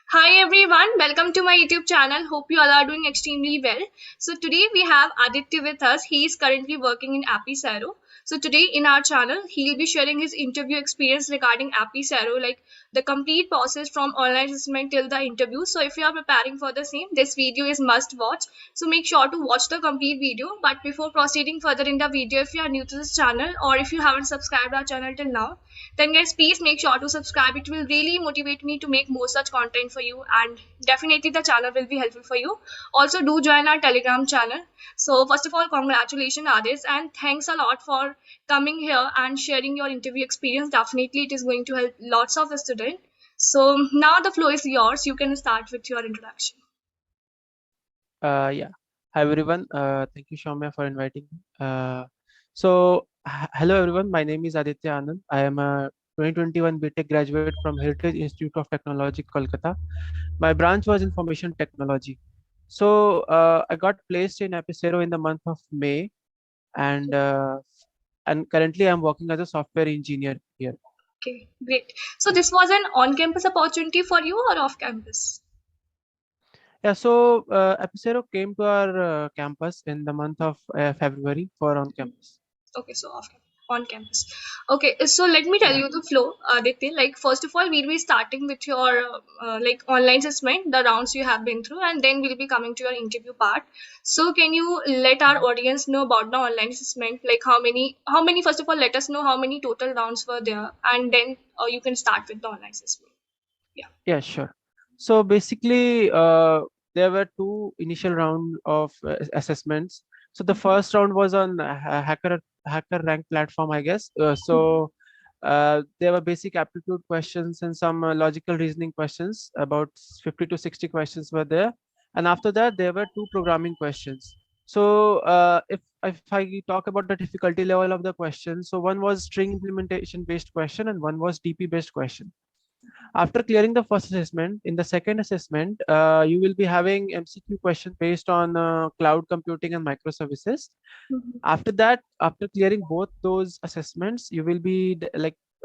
Hi everyone, welcome to my YouTube channel. Hope you all are doing extremely well. So today we have Aditya with us. He is currently working in Apicero. So today in our channel, he'll be sharing his interview experience regarding Apicero, like the complete process from online assessment till the interview. So if you are preparing for the same, this video is must watch. So make sure to watch the complete video. But before proceeding further in the video, if you are new to this channel or if you haven't subscribed our channel till now, then guys please make sure to subscribe. It will really motivate me to make more such content for you, and definitely the channel will be helpful for you. Also do join our Telegram channel. So first of all, congratulations Adis, and thanks a lot for coming here and sharing your interview experience. Definitely it is going to help lots of students. So now the floor is yours. You can start with your introduction. Yeah. Hi everyone. Thank you, Shaumya, for inviting me. Hello everyone. My name is Aditya Anand. I am a 2021 BTech graduate from Heritage Institute of Technology, Kolkata. My branch was Information Technology. I got placed in Apicero in the month of May, and uh, and currently I'm working as a software engineer here. Okay, great. So this was an on-campus opportunity for you or off-campus? Yeah. Apicero came to our campus in the month of February for on campus. Okay, so on campus. Okay, so let me tell Yeah. you the flow, Aditya. Like first of all, we'll be starting with your like online assessment, the rounds you have been through, and then we'll be coming to your interview part. So can you let our audience know about the online assessment? Like how many? First of all, let us know how many total rounds were there, and then you can start with the online assessment. Yeah. Yeah, sure. So basically, there were two initial round of assessments. So the first round was on hacker rank platform, I guess. There were basic aptitude questions and some logical reasoning questions. About 50 to 60 questions were there, and after that there were two programming questions. If I talk about the difficulty level of the question, so one was string implementation based question and one was DP based question. After clearing the first assessment, in the second assessment, you will be having MCQ question based on cloud computing and microservices. Mhm. After that, after clearing both those assessments, you will be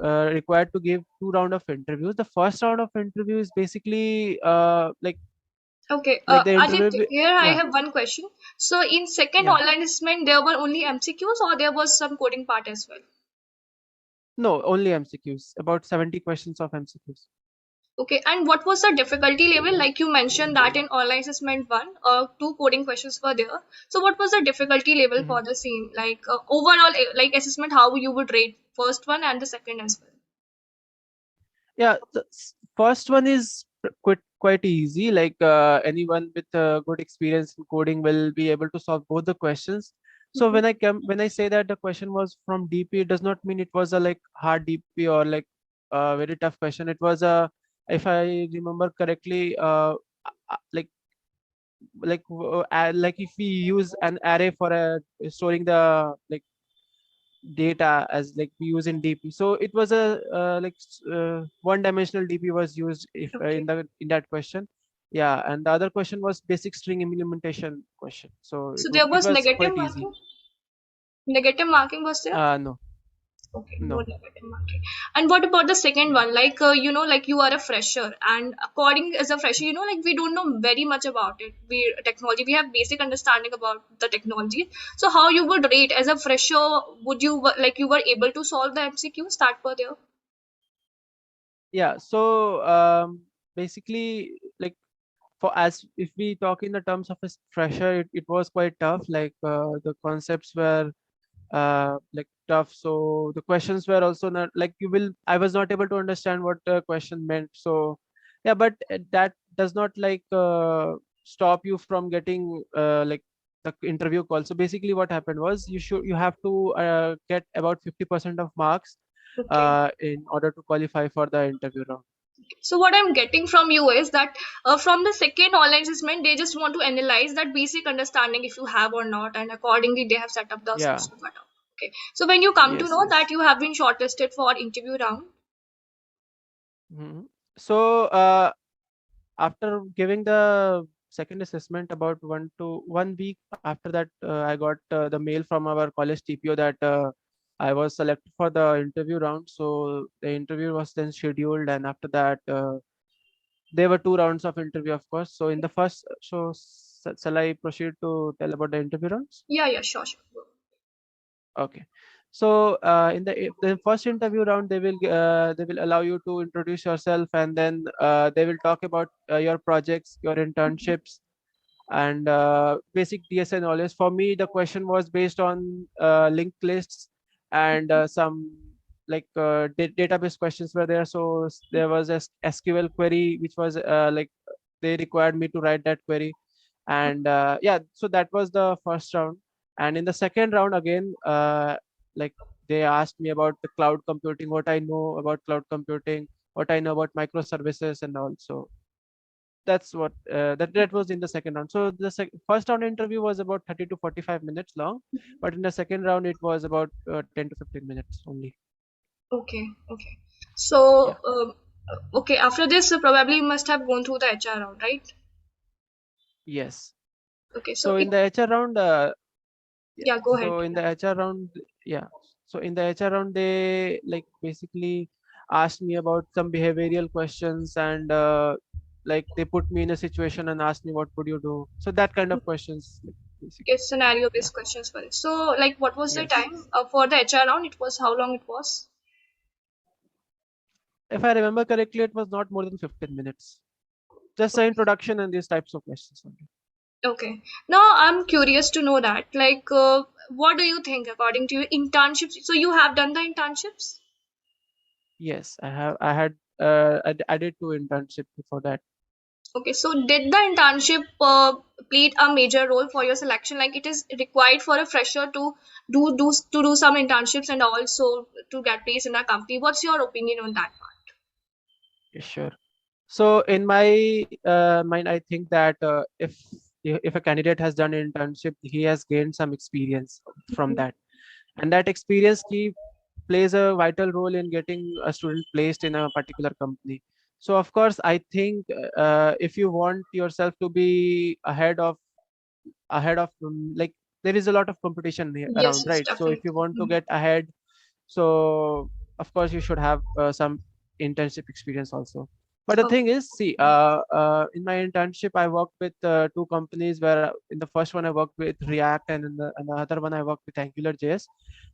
required to give two round of interviews. The first round of interview is basically Okay, the interview. Aditya, here I Yeah, have one question. So in second yeah. online assessment, there were only MCQs or there was some coding part as well? No, only MCQs. About 70 questions of MCQs. Okay, and what was the difficulty level? Like you mentioned that in online assessment one, two coding questions were there. So what was the difficulty level Mhm. for the same? Like overall, like assessment, how you would rate first one and the second as well? Yeah, the first one is quite easy. Like anyone with good experience in coding will be able to solve both the questions. So Mhm. when I say that the question was from DP, it does not mean it was a like hard DP or like a very tough question. It was a, if I remember correctly, like like if we use an array for storing the like data as like we use in DP. So it was a one dimensional DP was used if Okay. in that question. Yeah, and the other question was basic string implementation question. So So there it was was negative quite easy. marking. Negative marking was there. No, Okay, no no. negative marking. And what about the second one? Like, like you are a fresher, and according as a fresher, like we don't know very much about it. We have basic understanding about the technology. So how you would rate as a fresher? Would you like you were able to solve the MCQ? Start per there. Yeah, basically like for as if we talk in the terms of a fresher, it was quite tough. Like the concepts were like tough, so the questions were also not like you will I was not able to understand what the question meant. So yeah, but that does not stop you from getting the interview call. So basically what happened was you have to get about 50% of marks Okay. in order to qualify for the interview round. So what I'm getting from you is that from the second online assessment, they just want to analyze that basic understanding if you have or not, and accordingly they have set up the Yeah. assessment cutoff. Okay. So when you come to Yes, know yes. that you have been shortlisted for interview round. Mhm. So after giving the second assessment about 1 week after that, I got the mail from our college TPO that I was selected for the interview round. So the interview was then scheduled, and after that there were two rounds of interview, of course. So in the first, so shall I proceed to tell about the interview rounds? Yeah, sure, sure. Okay. So in the first interview round, they will allow you to introduce yourself, and then they will talk about your projects, your internships, and basic DSA knowledge. For me, the question was based on linked lists and some like database questions were there. So there was a SQL query which was like they required me to write that query, and yeah, so that was the first round. And in the second round again, like they asked me about the cloud computing, what I know about cloud computing, what I know about microservices, and also that's what that was in the second round. So the first round interview was about 30 to 45 minutes long, but in the second round it was about 10 to 15 minutes only. Okay. So, Yeah. okay, after this, probably you must have gone through the HR round, right? Yes. Okay, so So in the HR round, yeah. yeah, go ahead. So in the HR round, yeah. So in the HR round, they like basically asked me about some behavioral questions, and like they put me in a situation and asked me what would you do. So that kind of questions, like, Okay, basically. Yeah. scenario-based questions for it. So, like, what was the Yes. time for the HR round? It was how long it was? If I remember correctly, it was not more than 15 minutes. Just an introduction and these types of questions only. Okay. Now I'm curious to know that, like, what do you think according to your internships? So you have done the internships? Yes, I have. I did two internships before that. Okay, so did the internship played a major role for your selection? Like, it is required for a fresher to do some internships and also to get placed in a company. What's your opinion on that part? Yeah, sure. So in my mind, I think that if a candidate has done an internship, he has gained some experience from that, and that experience key plays a vital role in getting a student placed in a particular company. So of course, I think if you want yourself to be ahead of like there is a lot of competition Yes, around, yes, right? So if definitely. you want to Mhm. get ahead, so of course you should have some internship experience also. But the Okay. thing is, see, in my internship I worked with two companies where in the first one I worked with React, and in the other one I worked with AngularJS.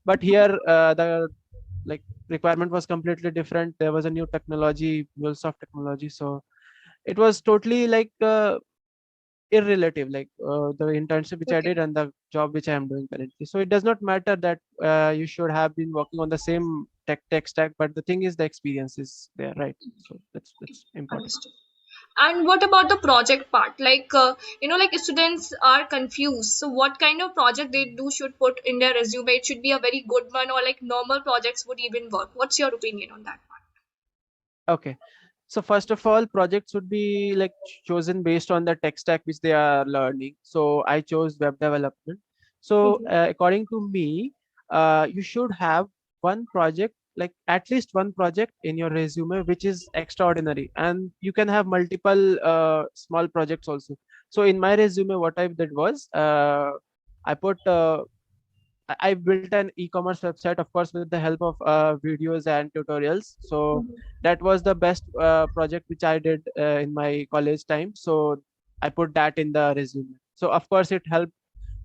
But here the like requirement was completely different. There was a new technology, MuleSoft technology. So it was totally like irrelative, like the internship which I Okay. did and the job which I am doing currently. So it does not matter that you should have been working on the same tech stack, but the thing is the experience is there, right? So that's important. Understood. And what about the project part? Like, like students are confused. So, what kind of project they do should put in their resume? It should be a very good one, or like normal projects would even work. What's your opinion on that part? Okay. So first of all, projects would be like chosen based on the tech stack which they are learning. So I chose web development. So Mhm. according to me, you should have one project, like at least one project in your resume, which is extraordinary, and you can have multiple small projects also. So in my resume, what I did was I put I built an e-commerce website, of course, with the help of videos and tutorials. So that was the best project which I did in my college time. So I put that in the resume. So of course, it helped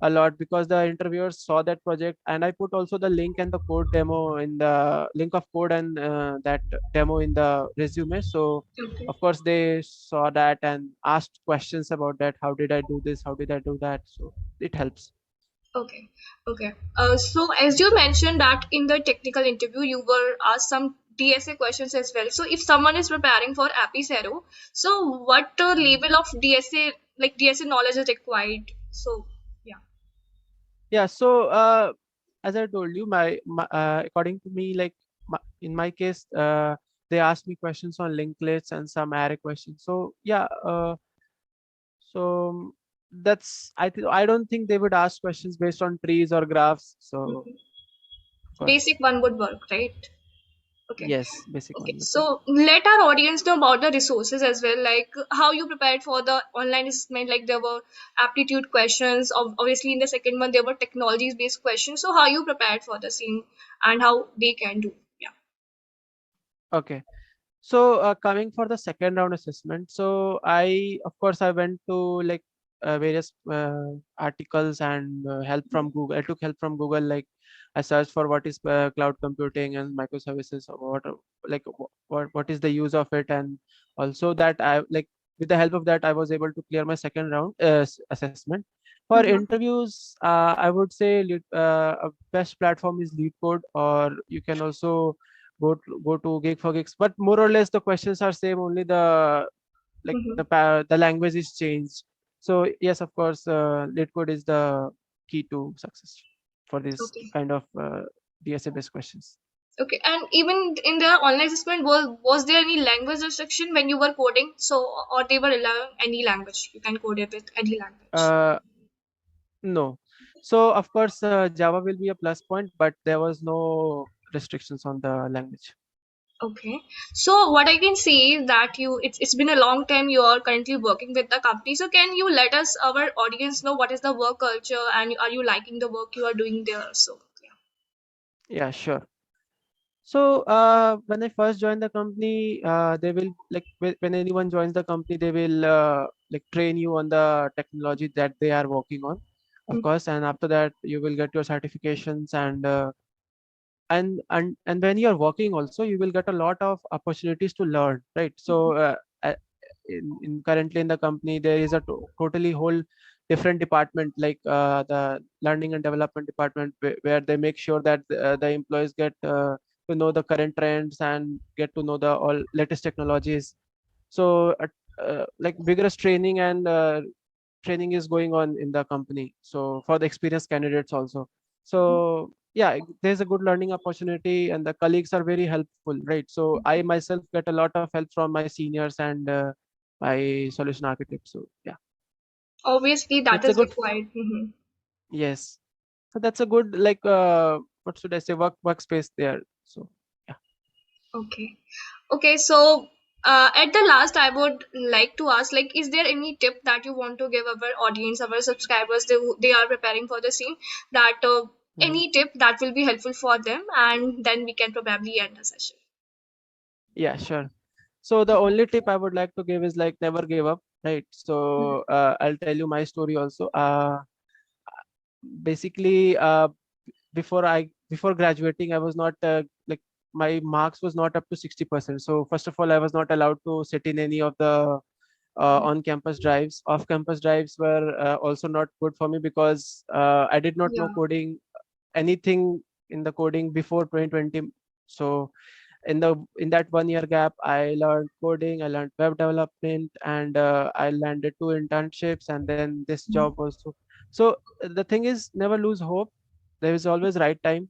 a lot because the interviewers saw that project, and I put also the link and the code demo in the link of code and that demo in the resume. So Okay. of course, they saw that and asked questions about that. How did I do this? How did I do that? So it helps. Okay. Okay. So, as you mentioned that in the technical interview, you were asked some DSA questions as well. So, if someone is preparing for Apicero, so what level of DSA, like DSA knowledge is required? So, yeah. Yeah, so as I told you, according to me, like in my case, they asked me questions on linked lists and some array questions. So yeah, so I don't think they would ask questions based on trees or graphs. So of course, Basic one would work, right? Okay. yes, basic Okay. one would work. So let our audience know about the resources as well, like how you prepared for the online assessment. Like there were aptitude questions. Obviously, in the second one there were technologies based questions. So how you prepared for the same and how they can do. Yeah. Okay. So coming for the second round assessment, so of course, I went to like various articles and help from Google. I took help from Google, like I searched for what is cloud computing and microservices, or what is the use of it, and also that I like with the help of that I was able to clear my second round assessment. For Mhm. interviews, I would say a best platform is LeetCode, or you can also go to Gig for Gigs, but more or less the questions are same. Only Mhm. the language is changed. So yes, of course, LeetCode is the key to success for this Okay. kind of DSA based questions. Okay. And even in the online assessment, was there any language restriction when you were coding? So, or they were allowing any language? You can code it with any language. Uh, no. So of course, Java will be a plus point, but there was no restrictions on the language. Okay. So what I can say is that it's been a long time you are currently working with the company. So can you let us, our audience, know what is the work culture and are you liking the work you are doing there? So yeah. Yeah, sure. So when I first joined the company, they will like when anyone joins the company, they will like train you on the technology that they are working on, of Mm, course. And after that, you will get your certifications, and when you are working also, you will get a lot of opportunities to learn, right? So uh, in currently in the company, there is a totally whole different department, like the learning and development department, where they make sure that the employees get to know the current trends and get to know the all latest technologies. So like vigorous training and training is going on in the company, so for the experienced candidates also. So yeah, there's a good learning opportunity and the colleagues are very helpful, right? So I myself get a lot of help from my seniors and my solution architect. So yeah, obviously that that's a is good. required. Yes, so that's a good, like what should I say, workspace there. So yeah. Okay. Okay. So at the last, I would like to ask, like, is there any tip that you want to give our audience, our subscribers, they are preparing for the same, that Mhm. any tip that will be helpful for them, and then we can probably end the session. Yeah, sure. So the only tip I would like to give is like never give up, right? So I'll tell you my story also. Basically, before graduating, I was not like my marks was not up to 60%. So first of all, I was not allowed to sit in any of the on-campus drives. Off-campus drives were also not good for me because I did not know Yeah. coding, anything in the coding before 2020. So in that 1 year gap, I learned coding, I learned web development, and I landed 2 internships and then this job also. So the thing is, never lose hope. There is always right time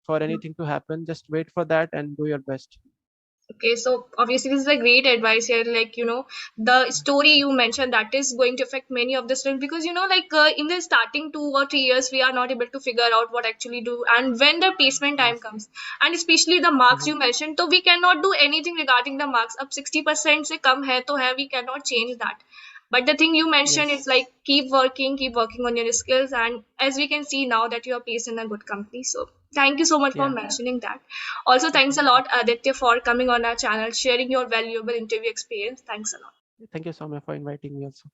for anything to happen. Just wait for that and do your best. Okay, so obviously this is a great advice here. Like, the story you mentioned that is going to affect many of the students because, like in the starting 2 or 3 years, we are not able to figure out what actually do. And when the placement time Yes. comes, and especially the marks Mhm. you mentioned, so we cannot do anything regarding the marks. Up 60% se kam hai to hai, we cannot change that. But the thing you mentioned is Yes. like keep working on your skills. And as we can see now that you are placed in a good company. So thank you so much for Yeah. mentioning that. Also, thanks a Mhm. lot, Aditya, for coming on our channel, sharing your valuable interview experience. Thanks a lot. Thank you so much for inviting me also.